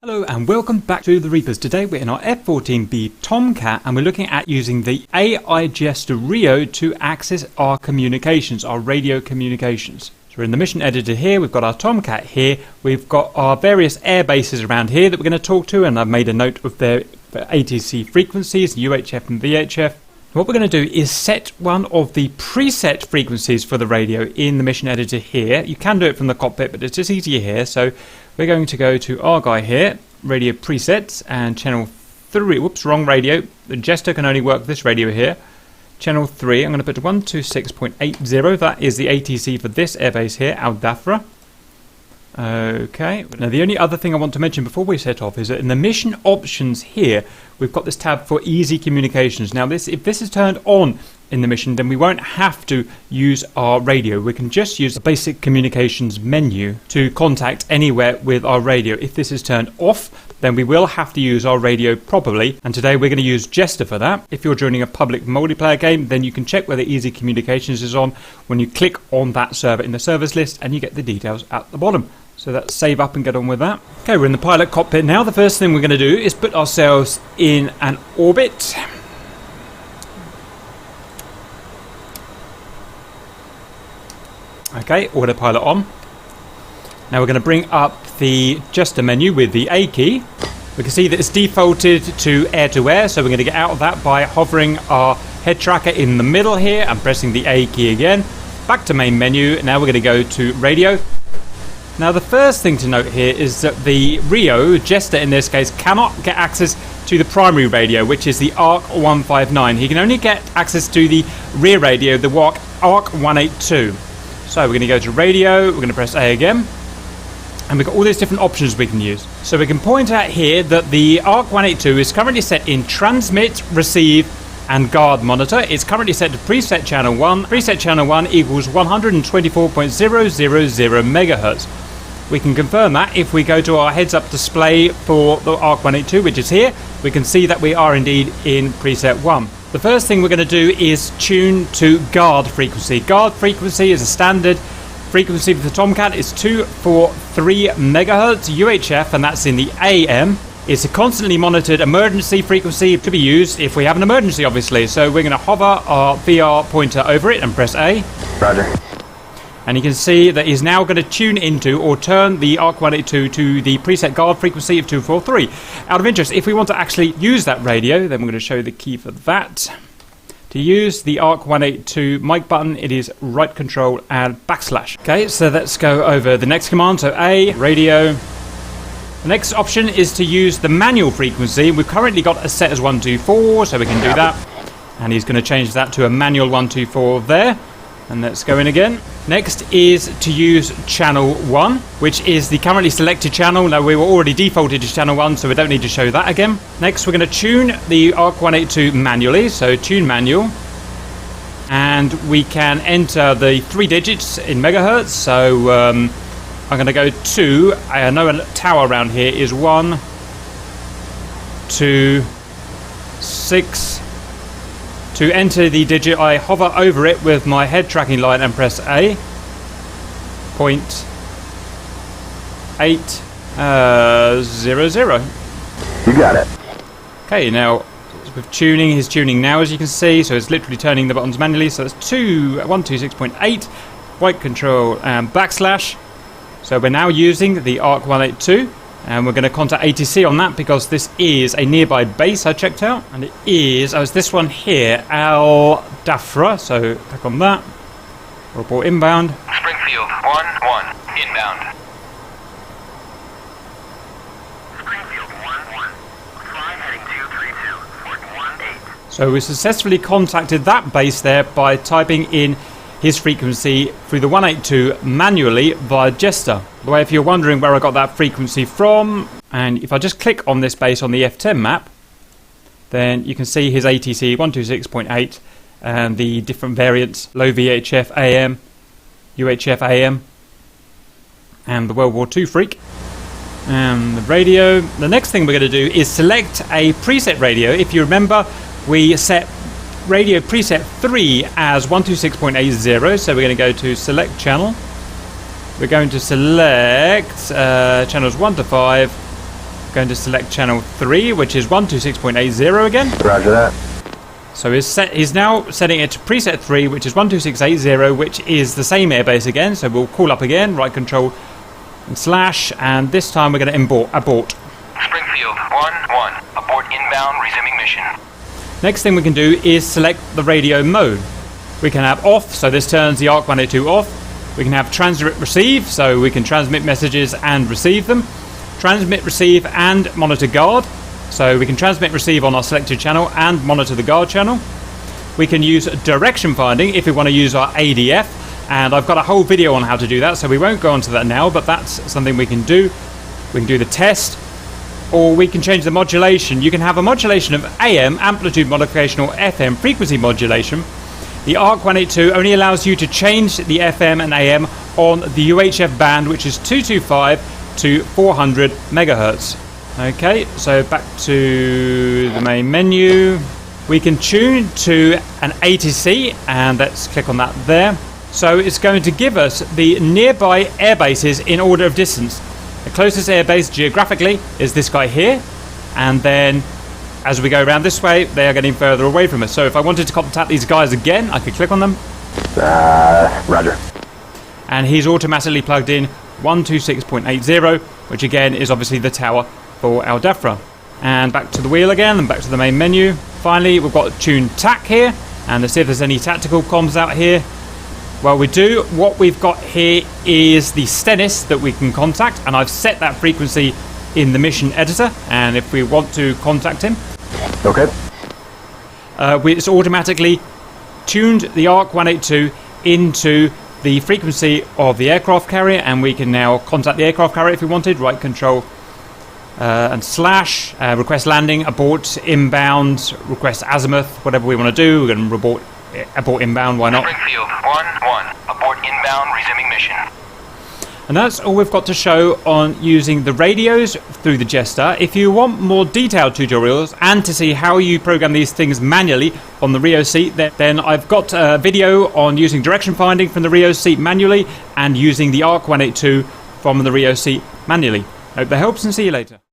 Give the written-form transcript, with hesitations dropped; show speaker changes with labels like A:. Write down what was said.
A: Hello and welcome back to the Reapers. Today we're in our F-14B Tomcat and we're looking at using the AI Jester Rio to access our communications, our radio communications. So we're in the mission editor here, we've got our Tomcat here, we've got our various air bases around here that we're going to talk to, and I've made a note of their ATC frequencies, UHF and VHF. What we're going to do is set one of the preset frequencies for the radio in the mission editor here. You can do it from the cockpit, but it's just easier here. So we're going to go to our guy here, radio presets, and channel 3. Whoops, wrong radio. The Jester can only work this radio here. Channel 3, I'm going to put to 126.80. That is the ATC for this airbase here, Al Dhafra. Okay, now the only other thing I want to mention before we set off is that in the mission options here, we've got this tab for easy communications. Now if this is turned on in the mission, then we won't have to use our radio. We can just use the basic communications menu to contact anywhere with our radio. If this is turned off, then we will have to use our radio properly, and today we're going to use Jester for that. If you're joining a public multiplayer game, then you can check whether easy communications is on when you click on that server in the servers list, and you get the details at the bottom. So let's save up and get on with that. Okay, we're in the pilot cockpit now. The first thing we're going to do is put ourselves in an orbit. Okay, autopilot on. Now we're going to bring up the Jester menu with the A key. We can see that it's defaulted to air-to-air, so we're going to get out of that by hovering our head tracker in the middle here and pressing the A key again. Back to main menu. Now we're going to go to radio. Now the first thing to note here is that the Rio, Jester in this case, cannot get access to the primary radio, which is the ARC 159. He can only get access to the rear radio, the ARC 182. So we're going to go to radio, we're going to press A again, and we've got all these different options we can use. So we can point out here that the ARC 182 is currently set in transmit, receive, and guard monitor. It's currently set to preset channel 1. Preset channel 1 equals 124.000 megahertz. We can confirm that if we go to our heads-up display for the ARC 182, which is here. We can see that we are indeed in preset 1. The first thing we're going to do is tune to guard frequency. Guard frequency is a standard frequency for the Tomcat. It's 243 megahertz UHF, and that's in the AM. It's a constantly monitored emergency frequency to be used if we have an emergency, obviously. So we're going to hover our VR pointer over it and press A.
B: Roger.
A: And you can see that he's now going to tune into or turn the ARC 182 to the preset guard frequency of 243. Out of interest, if we want to actually use that radio, then we're going to show you the key for that. To use the ARC 182 mic button, it is right control and backslash. Okay, so let's go over the next command. So A, radio. The next option is to use the manual frequency. We've currently got a set as 124, so we can do that. And he's going to change that to a manual 124 there. And let's go in again. Next is to use channel 1, which is the currently selected channel. Now we were already defaulted to channel 1, so we don't need to show that again. Next we're going to tune the ARC 182 manually, so tune manual. And we can enter the 3 digits in megahertz. So I'm going to go to, I know a tower around here is 1, 2, 6. To enter the digit, I hover over it with my head tracking line and press A. 0.800.
B: You got it.
A: Okay, now with tuning, he's tuning now, as you can see, so it's literally turning the buttons manually. So that's 126.8, white control and backslash. So we're now using the ARC 182. And we're going to contact ATC on that because this is a nearby base I checked out. And it is, it's this one here, Al Dhafra. So click on that. Report inbound.
C: Springfield 1-1, inbound. Springfield 1-1, fly heading 232, port 18.
A: So we successfully contacted that base there by typing in his frequency through the 182 manually via Jester. By the way, if you're wondering where I got that frequency from, and if I just click on this base on the F10 map, then you can see his ATC 126.8 and the different variants, low VHF AM, UHF AM, and the World War II freak. And the radio. The next thing we're going to do is select a preset radio. If you remember, we set radio preset 3 as 126.80, so we're going to go to select channel. We're going to select channels 1 to 5 Going to select channel 3, which is 126.80 again.
B: Roger that.
A: So he's now setting it to preset 3, which is 126.80, which is the same airbase again. So we'll call up again, right control and slash, and this time we're going to abort.
C: Springfield 1-1. Abort inbound, resuming mission.
A: Next thing we can do is select the radio mode. We can have off, so this turns the ARC 182 off. We can have transmit receive, so we can transmit messages and receive them. Transmit receive and monitor guard, so we can transmit receive on our selected channel and monitor the guard channel. We can use direction finding if we want to use our ADF, and I've got a whole video on how to do that, so we won't go into that now, but that's something we can do. We can do the test, or we can change the modulation. You can have a modulation of AM, amplitude modification, or FM, frequency modulation. The ARC 182 only allows you to change the FM and AM on the UHF band, which is 225 to 400 megahertz. Okay, so back to the main menu. We can tune to an ATC, and let's click on that there. So it's going to give us the nearby air bases in order of distance. The closest airbase geographically is this guy here, and then as we go around this way, they are getting further away from us. So if I wanted to contact these guys again, I could click on them.
B: Roger.
A: And he's automatically plugged in 126.80, which again is obviously the tower for Al Dafra. And back to the wheel again, and back to the main menu. Finally, we've got tune TAC here, and let's see if there's any tactical comms out here. Well, we do. What we've got here is the Stennis that we can contact, and I've set that frequency in the mission editor, and if we want to contact him,
B: okay,
A: it's automatically tuned the ARC 182 into the frequency of the aircraft carrier, and we can now contact the aircraft carrier if we wanted. Right control and slash, request landing, abort inbound, request azimuth, whatever we want to do. We're going to abort inbound, why not?
C: Springfield 1-1. Abort inbound, resuming mission.
A: And that's all we've got to show on using the radios through the Jester. If you want more detailed tutorials and to see how you program these things manually on the Rio seat, then I've got a video on using direction finding from the Rio seat manually and using the ARC 182 from the Rio seat manually. Hope that helps, and see you later.